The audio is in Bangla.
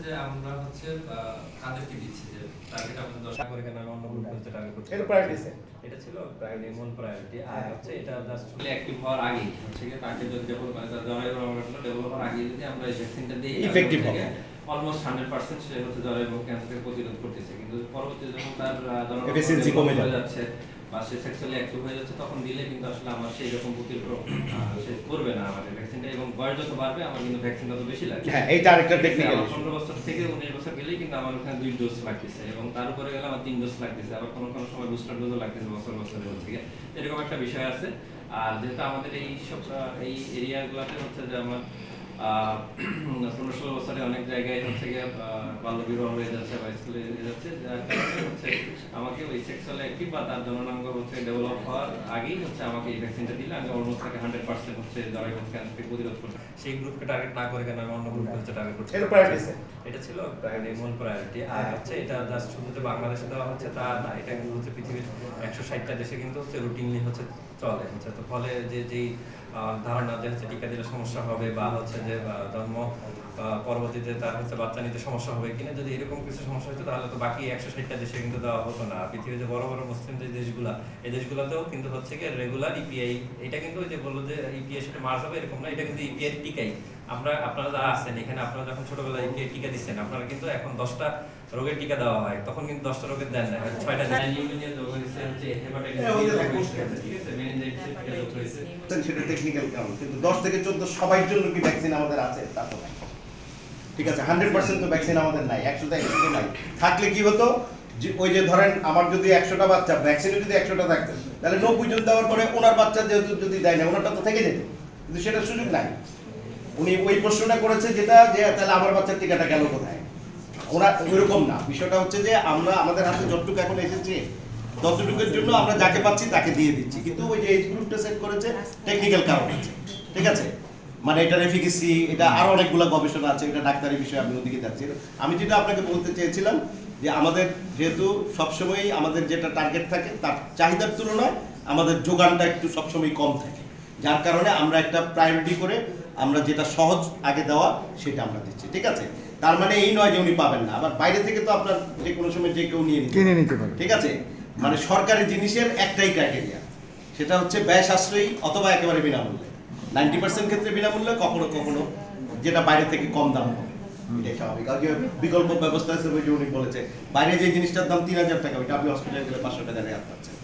যে আমরা হচ্ছে কাদেরকে দিচ্ছি যে টার্গেট আমাদের 10 টাকা করে কেন অন্য গ্রুপে হচ্ছে টার্গেট করছি। এটা প্রায়োরিটি সেট। এটা ছিল প্রায়োরিটি মূল প্রায়োরিটি আর হচ্ছে এটা জাস্ট অ্যাক্টিভ হওয়ার আগে হচ্ছে কি টার্গেট যদি ডেভেলপ করে তার জরায়ু রোগটা ডেভেলপ হওয়ার আগে যদি আমরা এই ভ্যাকসিনটা দিই ইফেক্টিভ হবে অলমোস্ট 100% সে হচ্ছে জরায়ু রোগ ক্যান্সারকে প্রতিরোধ করতেছে। কিন্তু পরবর্তীতে যখন তার এফিসিয়েন্সি কমে যাচ্ছে বা সে সেক্সুয়ালি অ্যাক্টিভ হয়ে যাচ্ছে তখন দিলে কিন্তু আসলে আমার সেই রকম প্রতিরোধ সে করবে না আমাদের ভ্যাকসিনটা। এবং বয়স যত বাড়বে আমার কিন্তু ভ্যাকসিনটা তো বেশি লাগবে। হ্যাঁ এইটা আরেকটা টেকনিক্যাল 15 বছর থেকে 19 বছর গেলেই কিন্তু আমার ওখানে 2 ডোজ লাগতেছে এবং তার উপরে গেলে আমার 3 ডোজ লাগতেছে, আবার কোনো কোনো সময় বুস্টার ডোজও লাগতেছে বছর হচ্ছে গিয়ে এরকম একটা বিষয় আছে। আর যেহেতু আমাদের এই সব এই এরিয়াগুলোতে হচ্ছে যে আমার 15-16 বছরে অনেক জায়গায় হচ্ছে গিয়ে বাল্য বিবাহ হয়ে যাচ্ছে বা স্কুলে হয়ে যাচ্ছে, যার কারণে হচ্ছে আমাকে ওই সেক্সুয়াল অ্যাক্টিভ বা তার জননাঙ্গ হচ্ছে ডেভেলপ হওয়ার আগেই হচ্ছে আমাকে এই ভ্যাকসিনটা দিলে আমি অলমোস্ট তাকে 100% হচ্ছে জরায়ু ক্যান্সারকে প্রতিরোধ করতে। সেই গ্রুপকে টার্গেট না করে কেন আমি অন্য গ্রুপকে হচ্ছে টার্গেট করছি। এটা প্রায়োরিটি সেট। এটা ছিল প্রায়োরিটি মূল প্রায়োরিটি আর হচ্ছে এটা জাস্ট শুধু যে বাংলাদেশে দেওয়া হচ্ছে তা না, এটা কিন্তু হচ্ছে পৃথিবীর 160টা দেশে কিন্তু হচ্ছে রুটিনলি হচ্ছে চলে হচ্ছে। তো ফলে যেই ধারণা যে হচ্ছে টিকা দিলে সমস্যা হবে বা হচ্ছে যে জন্ম পরবর্তীতে তার হচ্ছে বাচ্চা নিতে সমস্যা হবে কিনা, যদি এরকম কিছু সমস্যা হতো তাহলে তো বাকি 160টা দেশে কিন্তু দেওয়া হতো না। পৃথিবীর যে বড় বড় মুসলিম যে দেশগুলো এই দেশগুলোতেও কিন্তু হচ্ছে কি রেগুলার ইপিআই, এটা কিন্তু ওই যে বললো যে ইপিআই সাথে মার্চ হবে এরকম না, এটা কিন্তু ইপিআই টিকাই। আপনারা যারা আছেন এখানে আপনারা যখন ছোটবেলায় ইপিআই টিকা দিচ্ছেন আপনারা কিন্তু এখন 10টা রোগের টিকা দেওয়া হয়, তখন কিন্তু 10টা রোগের দেন না, 6টা দেন। নিউমোনিয়া যোগ হয়েছে, হচ্ছে হেপাটাইটিস ঠিক আছে, মেনিনজাইটিস যোগ হয়েছে, সেটা টেকনিক্যাল কারণ। কিন্তু 10 থেকে 14 সবার জন্য কি ভ্যাকসিন আমাদের আছে তা তো নাই। ঠিক আছে 100% তো ভ্যাকসিন আমাদের নাই, 100টা 100 নাই। থাকলে কি হতো যে ওই যে ধরেন আমার যদি 100টা বাচ্চা ভ্যাকসিনে যদি 100টা থাকতো তাহলে 90 জন দেওয়ার পরে ওনার বাচ্চা যেহেতু যদি দেয় না ওনারটা তো থেকে যেত, কিন্তু সেটার সুযোগ নাই। উনি ওই প্রশ্নটা করেছে যেটা যে তাহলে আমার বাচ্চার টিকাটা গেল কোথায়, ওরা ওইরকম না। বিষয়টা হচ্ছে যে আমরা আমাদের হাতে যতটুকু এখন এসেছে ততটুকুর জন্য আমরা যাকে পাচ্ছি তাকে দিয়ে দিচ্ছি, কিন্তু ওই যে এজ গ্রুপটা সেট করেছে টেকনিক্যাল কারণ আছে। ঠিক আছে, মানে এটার এফিকেসি এটা আরো অনেকগুলো গবেষণা আছে, এটা ডাক্তারি বিষয়ে আমি ওদিকে যাচ্ছি। আমি যেটা আপনাকে বলতে চেয়েছিলাম যে আমাদের যেহেতু সবসময়ই আমাদের যেটা টার্গেট থাকে তার চাহিদার তুলনায় আমাদের যোগানটা একটু সবসময় কম থাকে, যার কারণে আমরা একটা প্রায়োরিটি করে আমরা যেটা সহজ আগে দেওয়া সেটা আমরা দিচ্ছি। ঠিক আছে, তার মানে এই নয় যে উনি পাবেন না, আবার বাইরে থেকে তো আপনার যে কোনো সময় যে কেউ কিনে নিতে পারে। ঠিক আছে, মানে সরকারি জিনিসের একটাই ক্রাইটেরিয়া, সেটা হচ্ছে ব্যয় সাশ্রয়ী অথবা একেবারে বিনামূল্যে। 90% ক্ষেত্রে বিনামূল্যে, কখনো কখনো যেটা বাইরে থেকে কম দাম হবে, এটাই স্বাভাবিক। আর যে বিকল্প ব্যবস্থা আছে ওই যে উনি বলেছে বাইরে যে জিনিসটার দাম 3000 টাকা ওইটা আপনি হসপিটালে গেলে 500 টাকা রেহাত পাচ্ছেন।